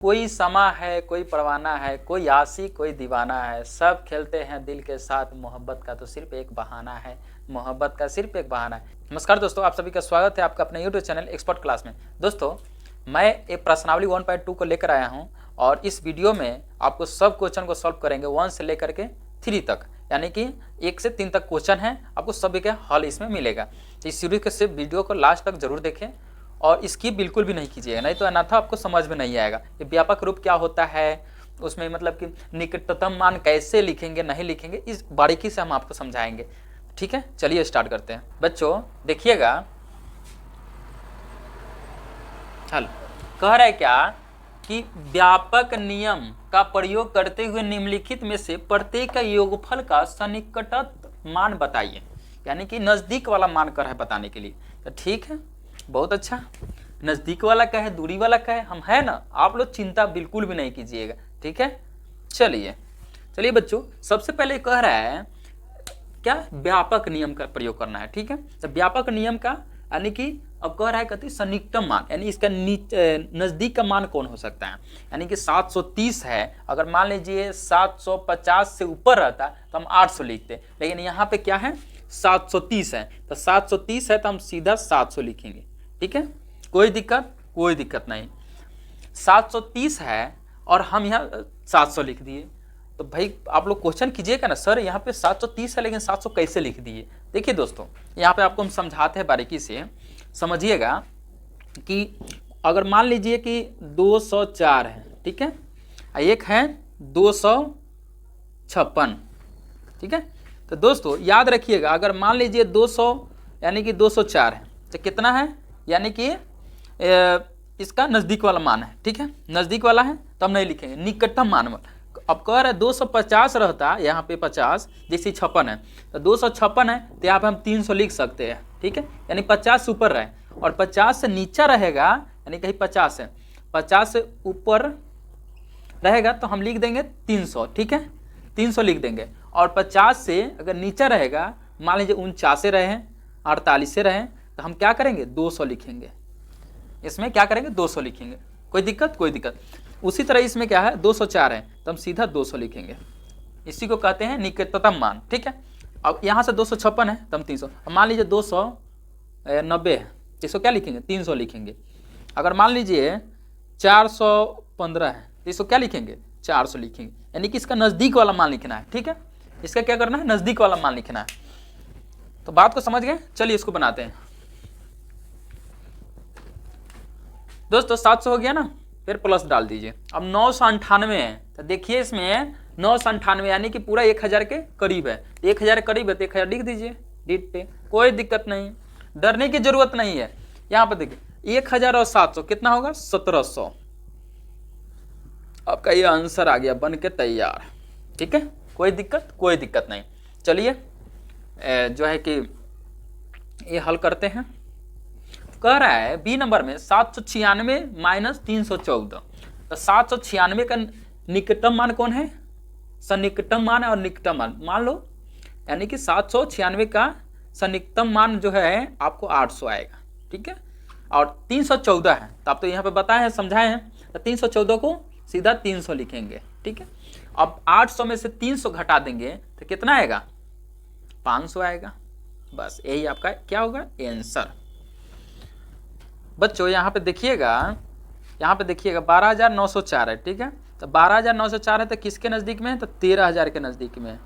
कोई समा है, कोई परवाना है, कोई आशिक, कोई दीवाना है, सब खेलते हैं दिल के साथ, मोहब्बत का तो सिर्फ एक बहाना है, मोहब्बत का सिर्फ एक बहाना है। नमस्कार दोस्तों, आप सभी का स्वागत है आपका अपने यूट्यूब चैनल एक्सपर्ट क्लास में। दोस्तों, मैं एक प्रश्नावली 1.2 को लेकर आया हूं और इस वीडियो में आपको सब क्वेश्चन को सॉल्व करेंगे 1 से लेकर के 3 तक, यानी कि 1 से 3 तक क्वेश्चन है, आपको सभी का हल इसमें मिलेगा। इस सीरीज के सिर्फ वीडियो को लास्ट तक जरूर देखें और स्किप बिल्कुल भी नहीं कीजिएगा, नहीं तो अन्यथा आपको समझ में नहीं आएगा। ये व्यापक रूप क्या होता है, उसमें मतलब कि निकटतम मान कैसे लिखेंगे, नहीं लिखेंगे, इस बारीकी से हम आपको समझाएंगे। ठीक है, चलिए स्टार्ट करते हैं। बच्चों देखिएगा, हल कह रहा है क्या कि व्यापक नियम का प्रयोग करते हुए निम्नलिखित में से प्रत्येक का योगफल का सन्निकटतम मान बताइए, यानी कि नजदीक वाला मान कर है बताने के लिए। तो ठीक है, बहुत अच्छा। नजदीक वाला क्या है, दूरी वाला क्या है, हम है ना, आप लोग चिंता बिल्कुल भी नहीं कीजिएगा। ठीक है, चलिए बच्चों, सबसे पहले कह रहा है क्या, व्यापक नियम का प्रयोग करना है। ठीक है, तो व्यापक नियम का यानी कि अब कह रहा है कहते सन्निकटम मान, यानी इसका नजदीक का मान कौन हो सकता है, यानी कि 730 है। अगर मान लीजिए 750 से ऊपर रहता तो हम 800 लिखते, लेकिन यहाँ पे क्या है 730 है, तो 730 है तो हम सीधा 700 लिखेंगे। ठीक है, कोई दिक्कत नहीं। 730 है और हम यहाँ 700 लिख दिए, तो भाई आप लोग क्वेश्चन कीजिएगा ना, सर यहाँ पे 730 है लेकिन 700 कैसे लिख दिए। देखिए दोस्तों, यहाँ पे आपको हम समझाते हैं, बारीकी से समझिएगा कि अगर मान लीजिए कि 204 है, ठीक है, एक है 256। ठीक है, तो दोस्तों याद रखिएगा, अगर मान लीजिए 200 यानी कि 204 है तो कितना है, यानी कि इसका नज़दीक वाला मान है। ठीक है, नज़दीक वाला है तो हम नहीं लिखेंगे, निकटतम मान। अब कह रहे 250 रहता, यहाँ पे 50, जैसे 56 है तो 256 है तो यहाँ पे हम 300 लिख सकते हैं। ठीक है, यानी 50 से ऊपर रहे, और 50 से नीचा रहेगा यानी कहीं 50 है, 50 से ऊपर रहेगा तो हम लिख देंगे 300। ठीक है, 300 लिख देंगे, और 50 से अगर नीचा रहेगा, मान लीजिए 49 से रहे, 48 से रहे, तो हम क्या करेंगे 200 लिखेंगे। इसमें क्या करेंगे 200 लिखेंगे, कोई दिक्कत। उसी तरह इसमें क्या है 204 है तो हम सीधा 200 लिखेंगे, इसी को कहते हैं निकटतम मान। ठीक है, अब यहाँ से 256 है तो हम 300, मान लीजिए 290 है तो इसको क्या लिखेंगे 300 लिखेंगे। अगर मान लीजिए 415 है तो इसको क्या लिखेंगे 400 लिखेंगे, यानी कि इसका नज़दीक वाला मान लिखना है। ठीक है, इसका क्या करना है, नज़दीक वाला मान लिखना है। तो बात को समझ गए, चलिए इसको बनाते हैं। दोस्तों 700 हो गया ना, फिर प्लस डाल दीजिए। अब 998 है तो देखिए इसमें 998 यानी कि पूरा 1000 के करीब है, 1000 के करीब है तो 1000 लिख दीजिए डीट पे, कोई दिक्कत नहीं, डरने की जरूरत नहीं है। यहाँ पे देखिए 1000 और 700 कितना होगा 1700। आपका ये आंसर आ गया बन के तैयार। ठीक है, कोई दिक्कत नहीं। चलिए जो है कि ये हल करते हैं। कह रहा है बी नंबर में 796 माइनस 314, तो 796 का निकटतम मान कौन है, सन्निकटम मान और निकटतम मान लो, यानी कि 796 का सन्निकटम मान जो है आपको 800 आएगा। ठीक है, और 314 है तो आप तो यहाँ पे बताए हैं, समझाए हैं, तो 314 को सीधा 300 लिखेंगे। ठीक है, अब 800 में से 300 घटा देंगे तो कितना आएगा 500 आएगा। बस यही आपका क्या होगा आंसर। बच्चों यहाँ पे देखिएगा 12904 है। ठीक है, तो 12904 है तो किसके नज़दीक में है, तो 13000 के नज़दीक में है।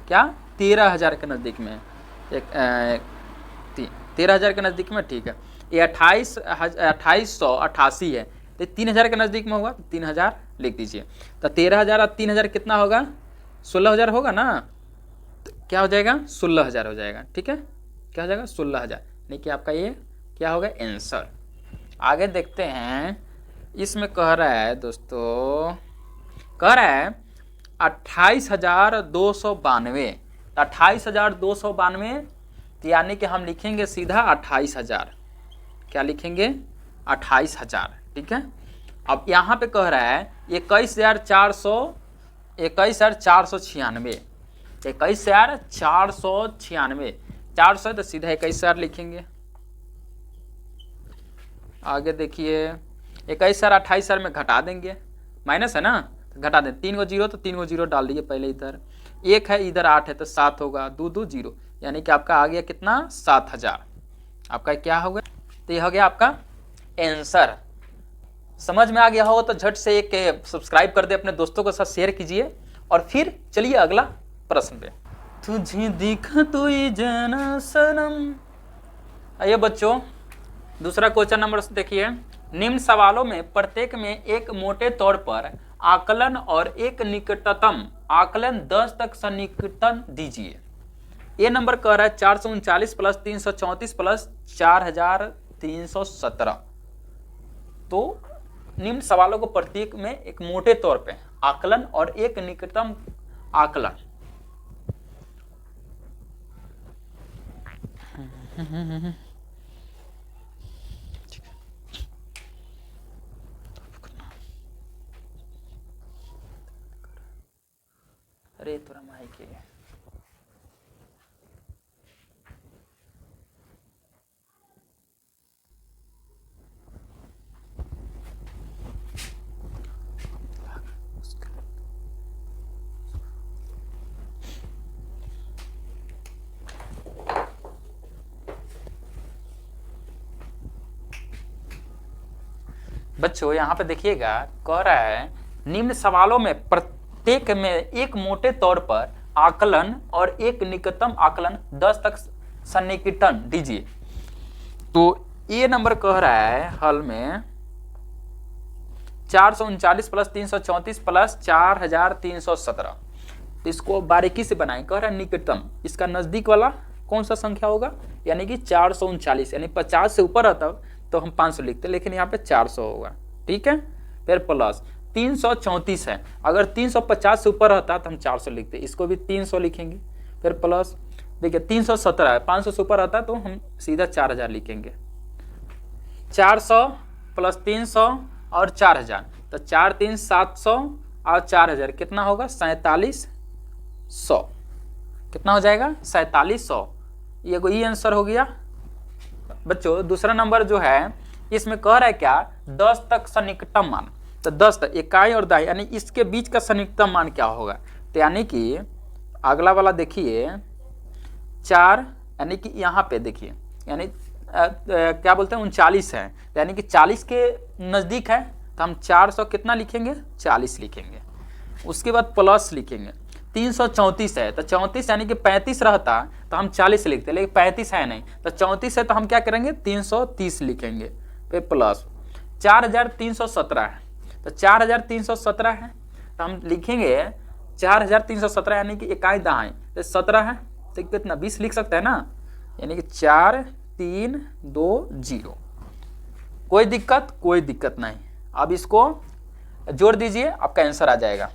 क्या 13000 के नज़दीक में है, 13000 के नज़दीक में। ठीक है, ये 2888 है तो 3000 के नज़दीक में होगा, 3000 लिख दीजिए। तो 13000 और 3000 कितना होगा 16000 होगा ना, तो क्या हो जाएगा 16000 हो जाएगा। ठीक है, क्या हो जाएगा 16000, यानी कि आपका ये क्या होगा आंसर। आगे देखते हैं, इसमें कह रहा है दोस्तों, कह रहा है 28292, तो 28292 यानी कि हम लिखेंगे सीधा 28000। क्या लिखेंगे 28000। ठीक है, अब यहाँ पे कह रहा है 21496, 21496, 400 तो सीधा 21000 लिखेंगे। आगे देखिए 21000 28000 में घटा देंगे माइनस है ना, तो घटा दें 3 को 0 तो 3 को 0 डाल दीजिए पहले इधर, 1 है इधर 8 है तो 7 होगा, 2 2 0, यानी कि आपका आ गया कितना 7000। आपका क्या हो गया, तो ये हो गया आपका आंसर। समझ में आ गया हो तो झट से एक सब्सक्राइब कर दे, अपने दोस्तों के साथ शेयर कीजिए। और फिर चलिए अगला प्रश्न पे। तुझे दिखा तो ये जाना सनम। आइए बच्चों दूसरा क्वेश्चन नंबर देखिए। निम्न सवालों में प्रत्येक में एक मोटे तौर पर आकलन और एक निकटतम आकलन 10 तक सन्निकटन दीजिए। ये नंबर कह रहा है 439 प्लस 334 प्लस 4317। तो निम्न सवालों को प्रत्येक में एक मोटे तौर पे आकलन और एक निकटतम आकलन। अरे थोड़ा माइक के बच्चों यहाँ पे देखिएगा, कह रहा है निम्न सवालों में प्रत्येक में एक मोटे तौर पर आकलन और एक निकटतम आकलन 10 तक सन्निकटन दीजिए। तो ये नंबर कह रहा है हल में 439 प्लस 334 प्लस 4317। तो इसको बारीकी से बनाएं। कह रहा है निकटतम, इसका नजदीक वाला कौन सा संख्या होगा, यानी कि 439, यानी 50 से ऊपर रहता तो हम 500 लिखते, लेकिन यहाँ पे 400 होगा। ठीक है, फिर प्लस 334 है, अगर 350 से ऊपर रहता तो हम 400 लिखते, इसको भी 300 लिखेंगे। फिर प्लस देखिए 317 है, 500 से ऊपर रहता तो हम सीधा 4000 लिखेंगे। 400 प्लस 300 और 4000, तो 4 3 700 और 4000 कितना होगा 4700। कितना हो जाएगा 4700। ये आंसर हो गया। बच्चों दूसरा नंबर जो है इसमें कह रहा है क्या 10 तक सन्निकटम मान। तो 10 तक इकाई और दहाई यानी इसके बीच का सन्निकटम मान क्या होगा, तो यानी कि अगला वाला देखिए 4, यानी कि यहाँ पे देखिए यानी क्या बोलते हैं 39 है, यानी कि 40 के नज़दीक है तो हम 400 कितना लिखेंगे 40 लिखेंगे। उसके बाद प्लस लिखेंगे 334 है तो 34 यानी कि 35 रहता तो हम 40 लिखते, लेकिन 35 है नहीं तो 34 है तो हम क्या करेंगे 330 लिखेंगे। फिर प्लस 4317 है तो 4317 है तो हम लिखेंगे 4317 यानी कि इकाई दहाई तो 17 है तो कितना 20 लिख सकते हैं ना, यानी कि 4 3 2 0। कोई दिक्कत नहीं। अब इसको जोड़ दीजिए आपका आंसर आ जाएगा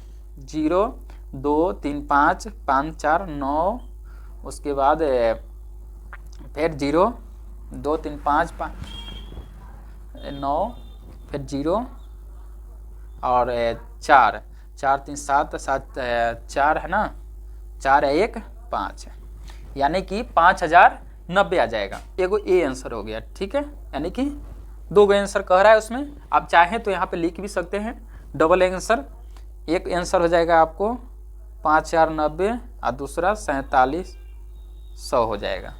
0 2 3 5 5 4 9, उसके बाद फिर 0 2 3 5 9, फिर 0 और 4 4 3 7 7 4 है ना, 4 है 1 5, यानी कि 5090 आ जाएगा। एगो ए आंसर हो गया। ठीक है, यानी कि 2 गो आंसर कह रहा है उसमें। आप चाहें तो यहाँ पे लिख भी सकते हैं डबल आंसर। एक आंसर हो जाएगा आपको 5090 और दूसरा 4700 हो जाएगा।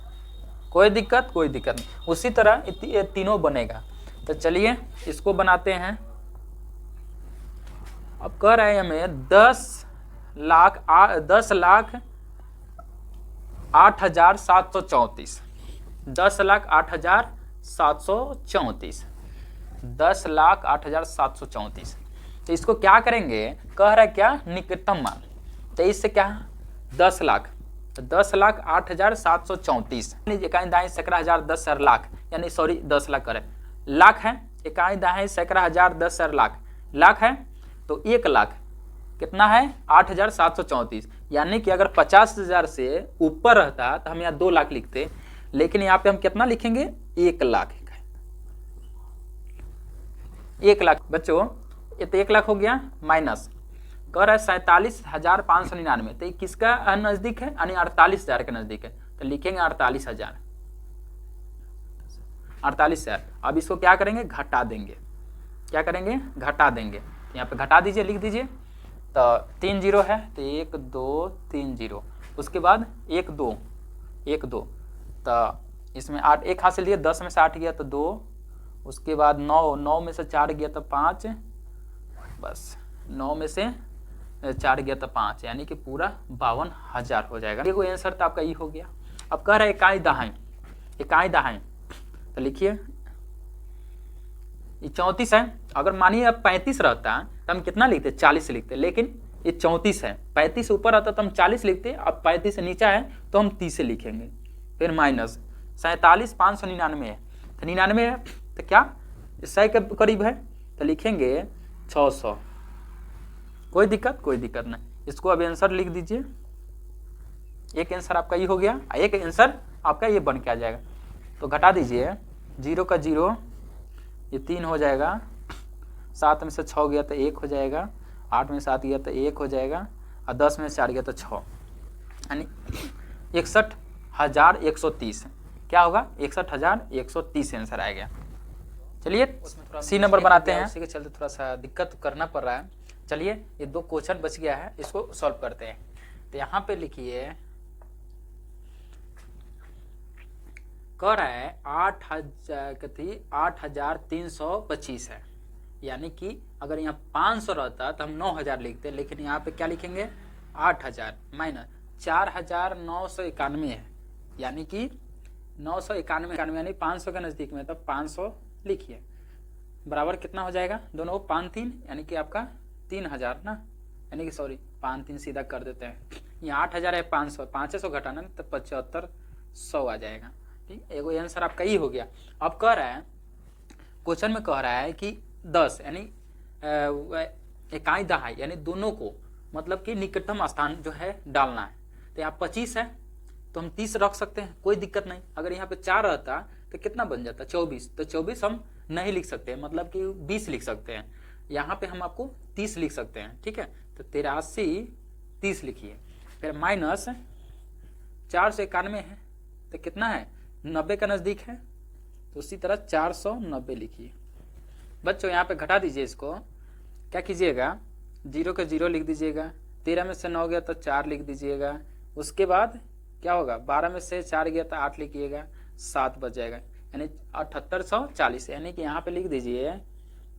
कोई दिक्कत नहीं। उसी तरह ये तीनों बनेगा। तो चलिए इसको बनाते हैं। अब कह रहे हैं हमें 10,08,734 10,08,734 10,08,734। तो इसको क्या करेंगे, कह रहा है क्या निकटतम मान, तो इससे क्या 10 लाख, तो 10,08,734 इकाई दाएं सैकड़ा हजार 10,000 लाख, यानी सॉरी 10 लाख करे लाख है, इकाई दाएं सैकड़ा हजार 10,000 लाख है तो 1 लाख कितना है 8,734, यानी कि अगर 50,000 से ऊपर रहता तो हम यहाँ 2 लाख लिखते, लेकिन यहाँ पे हम कितना लिखेंगे 1 लाख। 1 लाख बच्चों, ये तो 1 लाख हो गया माइनस कह रहा है 47,599, तो किसका नजदीक है यानी 48,000 के नजदीक है, तो लिखेंगे 48,000। अब इसको क्या करेंगे घटा देंगे, यहाँ पे घटा दीजिए, लिख दीजिए। तो 3 जीरो है तो 1 2 3 जीरो, उसके बाद 1 2 1 2, तो इसमें 8 एक हासिल दिया, 10 में से 8 गया तो 2, उसके बाद 9 9 में से 4 गया तो 5, बस 9 में से 4 गया तो 5, यानी कि पूरा 52,000 हो जाएगा। देखो आंसर तो आपका ये हो गया। अब कह रहा है इकाई दहाई, इकाई दहाई, तो लिखिए ये 34 है। अगर मानिए अब 35 रहता तो हम कितना लिखते, 40 लिखते, लेकिन ये 34 है, 35 से ऊपर आता तो हम 40 लिखते, अब 35 से नीचे है तो हम 30 से लिखेंगे। फिर माइनस 47 599 है, तो 99 है तो क्या 100 के करीब है तो लिखेंगे 600। कोई दिक्कत, कोई दिक्कत नहीं। इसको अब आंसर लिख दीजिए। एक आंसर आपका ये हो गया, एक आंसर आपका ये बन के आ जाएगा। तो घटा दीजिए, 0 का 0 ये 3 हो जाएगा, 7 में से 6 गया तो 1 हो जाएगा, 8 में से 7 गया तो 1 हो जाएगा, और 10 में से 4 गया तो 6, यानी 61,130। क्या होगा, 61,130 आंसर आएगा। चलिए सी नंबर बनाते हैं, उसी के चलते थोड़ा सा दिक्कत करना पड़ रहा है। चलिए ये 2 क्वेश्चन बच गया है, इसको सॉल्व करते हैं। तो यहाँ पे लिखिए, कह रहा है 8,325 है, यानी कि अगर यहाँ 500 रहता तो हम 9,000 लिखते, लेकिन यहाँ पे क्या लिखेंगे 8,000 माइनस 4,991 है, यानी कि 991 यानी 500 के नज़दीक में, तब 500 लिखिए, बराबर कितना हो जाएगा, दोनों 5 3 यानी कि आपका 3,000 ना, यानी कि सॉरी 5 3 सीधा कर देते हैं। यहाँ 8,000 है, 500 500 घटाना तो 7500 आ जाएगा। ठीक, एगो आंसर आपका ये हो गया। अब कह रहा है, क्वेश्चन में कह रहा है कि 10 यानी इकाई दहाई यानी दोनों को मतलब कि निकटतम स्थान जो है डालना है। तो यहाँ 25 है तो हम 30 रख सकते हैं, कोई दिक्कत नहीं। अगर यहाँ पे 4 रहता तो कितना बन जाता, 24, तो 24 हम नहीं लिख सकते, मतलब कि 20 लिख सकते हैं। यहाँ पे हम आपको 30 लिख सकते हैं, ठीक है। तो 83 30 लिखिए, फिर माइनस 491 है तो कितना है 90 का नज़दीक है, तो उसी तरह 490 लिखिए। बच्चों यहाँ पे घटा दीजिए, इसको क्या कीजिएगा, 0 के 0 लिख दीजिएगा, 13 में से 9 गया तो 4 लिख दीजिएगा, उसके बाद क्या होगा 12 में से 4 गया तो 8 लिखिएगा, 7 बच जाएगा, यानी 7840, यानी कि यहाँ पे लिख दीजिए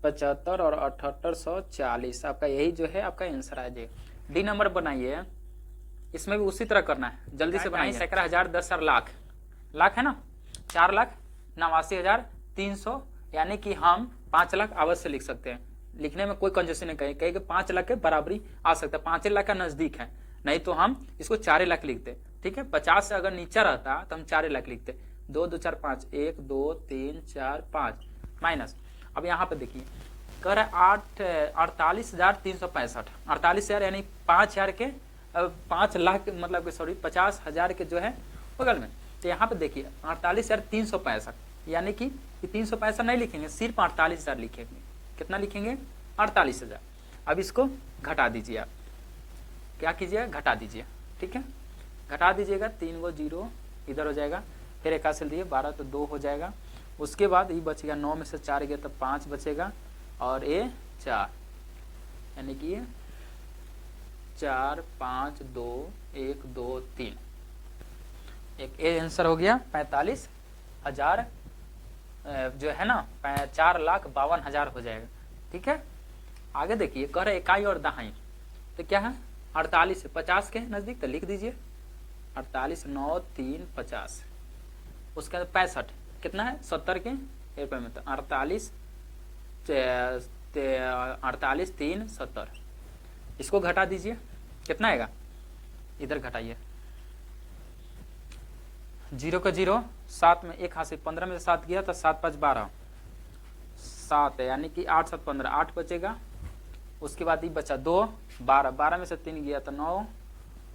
75 और 7840, आपका यही जो है आपका आंसर आ जाएगा। डी नंबर बनाइए, इसमें भी उसी तरह करना है, जल्दी से बनाइए। 11,000 10,000 लाख, लाख है ना, 4,89,300, यानी कि हम 5 लाख अवश्य लिख सकते हैं। लिखने में कोई कंजूसी नहीं कहीं कि 5 लाख के बराबरी आ सकता है, 5 लाख का नजदीक है, नहीं तो हम इसको 4 लाख लिखते, ठीक है। 50 से अगर नीचे रहता तो हम 4 लाख लिखते, 2 2 4 5, 1 2 3 4 5 माइनस। अब यहाँ पे देखिए कह रहा है 48,365, 48,000 यानी 5,000 के 5 लाख मतलब सॉरी 50,000 के जो है बगल में। तो यहाँ पे देखिए 48,365, यानी कि 365 नहीं लिखेंगे, सिर्फ 48,000 लिखेंगे। कितना लिखेंगे 48,000। अब इसको घटा दीजिए, आप क्या कीजिए घटा दीजिए, ठीक है। घटा दीजिएगा, 3 गो 0 इधर हो जाएगा, फिर एक हासिल दिए 12 तो 2 हो जाएगा, उसके बाद ये बचेगा 9 में से 4 गया तो 5 बचेगा, और ये 4, यानी कि 4 5 2 1 2 3, एक ए आंसर हो गया 45,000 जो है ना 4,52,000 हो जाएगा, ठीक है। आगे देखिए कह रहे इकाई और दहाई, तो क्या है 48 से 50 के नज़दीक, तो लिख दीजिए 48 9 3 50, उसके बाद 65 कितना है 70 के रुपये में, तो 48 3 70, इसको घटा दीजिए, कितना आएगा, इधर घटाइए, 0 का 0, 7 में 1 हासिल, 15 में से 7 गया तो 7 5 12, 7 है, यानी कि 8 7 15, 8 बचेगा, उसके बाद ये बचा 2 12, 12 में से 3 गया तो 9,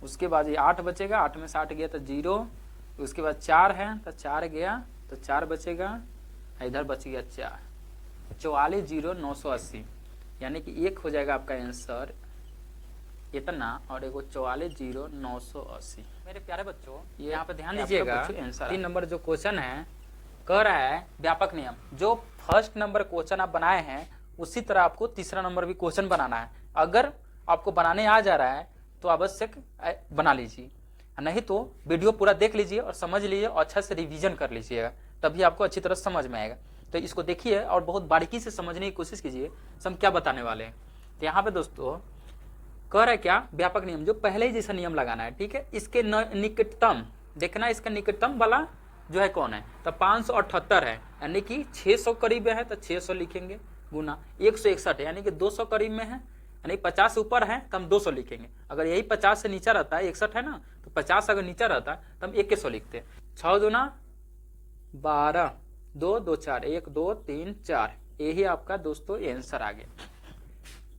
उसके बाद ये 8 बचेगा, 8 में से 8 गया तो 0, उसके बाद 4 है तो 4 गया तो 4 बचेगा, इधर बच गया 4, 44,980, यानी कि एक हो जाएगा आपका आंसर इतना, और एगो 44,980। मेरे प्यारे बच्चों ये यहाँ पे ध्यान दीजिएगा, 3 नंबर जो क्वेश्चन है कह रहा है व्यापक नियम, जो फर्स्ट नंबर क्वेश्चन आप बनाए हैं उसी तरह आपको तीसरा नंबर भी क्वेश्चन बनाना है। अगर आपको बनाने आ जा रहा है तो आवश्यक बना लीजिए, नहीं तो वीडियो पूरा देख लीजिए और समझ लीजिए और अच्छा से रिवीजन कर लीजिएगा, तभी आपको अच्छी तरह समझ में आएगा। तो इसको देखिए और बहुत बारीकी से समझने की कोशिश कीजिए हम क्या बताने वाले हैं। तो यहाँ पे दोस्तों कह रहा है क्या, व्यापक नियम, जो पहले ही जैसा नियम लगाना है, ठीक है। इसके निकटतम देखना, इसका निकटतम वाला जो है कौन है, तो 578 है, यानी कि 600 करीब है तो 600 लिखेंगे, गुना 161 यानी कि 200 करीब में है, यानी 50 ऊपर है तो हम 200 लिखेंगे। अगर यही 50 से नीचा रहता है, 61 है ना, तो 50 अगर नीचा रहता है तो हम 100 लिखते हैं। 6 दूना 12, 2 2 4, 1 2 3 4, यही आपका दोस्तों आंसर आ गया।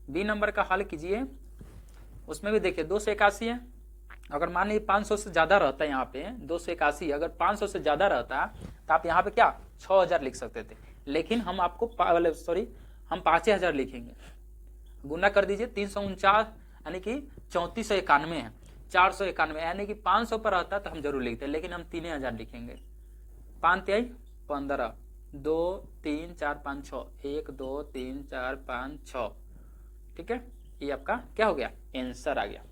बी नंबर का हल कीजिए, उसमें भी देखिए 281 है। अगर मान लीजिए 500 से ज्यादा रहता है, यहाँ पे 281, अगर 500 से ज्यादा रहता तो आप यहाँ पे क्या 6000 लिख सकते थे, लेकिन हम आपको हम 5000 लिखेंगे। गुना कर दीजिए 349 यानी कि 3491 है, 491 यानी कि 500 पर रहता तो हम जरूर लिखते, लेकिन हम 3000 लिखेंगे। 5 3 15, 2 3 4 5 6, 1 2 3 4 5 6, ठीक है। ये आपका क्या हो गया, आंसर आ गया।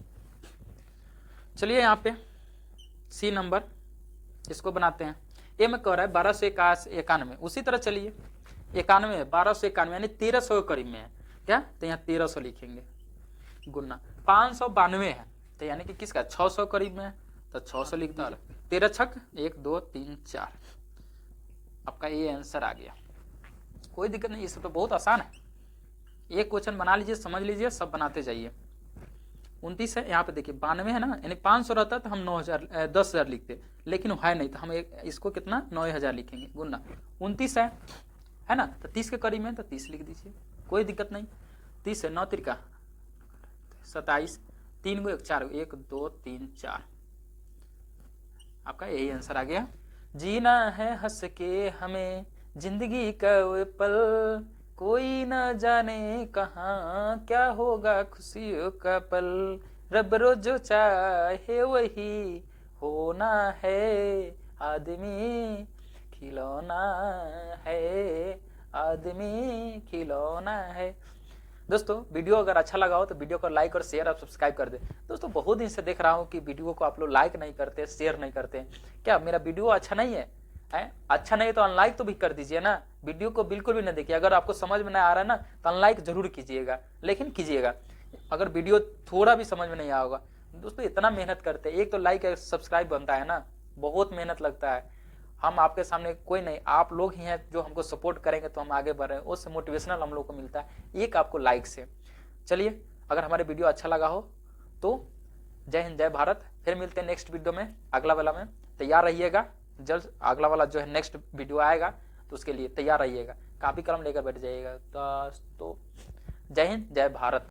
चलिए यहाँ पे सी नंबर, इसको बनाते हैं। ये में कह रहा है 1291, उसी तरह चलिए 91 1291 यानी 1300 करीब में है क्या, तो यहाँ 1300 लिखेंगे। गुना 592 है तो यानी कि किसका 600 करीब में है तो 600 लिखता है। 13 छक 1 2 3 4, आपका ये आंसर आ गया। कोई दिक्कत नहीं, ये सब तो बहुत आसान है। एक क्वेश्चन बना लीजिए, समझ लीजिए, सब बनाते जाइए। 29 है, यहाँ पे देखिए 92 है ना, यानी 500 रहता तो हम 10,000 लिखते, लेकिन है नहीं तो हम इसको कितना 9000 लिखेंगे। गुना 29 है ना, तो 30 के करीब में तो 30 लिख दीजिए, कोई दिक्कत नहीं। 30 है 9 तिरका 27, 3 को 1 4, 1 2 3 4, आपका यही आंसर आ गया। जीना है हंस के हमें जिंदगी का वो पल, कोई ना जाने कहाँ क्या होगा खुशियों का पल, रब रोज जो चाहे वही होना है, आदमी खिलौना है, आदमी खिलौना है। दोस्तों वीडियो अगर अच्छा लगा हो तो वीडियो को लाइक और शेयर और सब्सक्राइब कर दे। दोस्तों बहुत दिन से देख रहा हूँ कि वीडियो को आप लोग लाइक नहीं करते, शेयर नहीं करते, क्या मेरा वीडियो अच्छा नहीं है? अच्छा नहीं तो अनलाइक तो भी कर दीजिए ना, वीडियो को बिल्कुल भी ना देखिए। अगर आपको समझ में नहीं आ रहा है ना तो अनलाइक जरूर कीजिएगा, लेकिन कीजिएगा अगर वीडियो थोड़ा भी समझ में नहीं आया होगा। दोस्तों इतना मेहनत करते हैं, एक तो लाइक और सब्सक्राइब बनता है ना, बहुत मेहनत लगता है। हम आपके सामने कोई नहीं, आप लोग ही हैं जो हमको सपोर्ट करेंगे तो हम आगे बढ़ रहे हैं, उससे मोटिवेशनल हम लोग को मिलता है एक आपको लाइक से। चलिए अगर हमारे वीडियो अच्छा लगा हो तो जय हिंद जय भारत। फिर मिलते हैं नेक्स्ट वीडियो में, अगला वाला में। तैयार रहिएगा, जल्द अगला वाला जो है नेक्स्ट वीडियो आएगा तो उसके लिए तैयार रहिएगा, कॉपी कलम लेकर बैठ जाइएगा। तो जय हिंद जय भारत।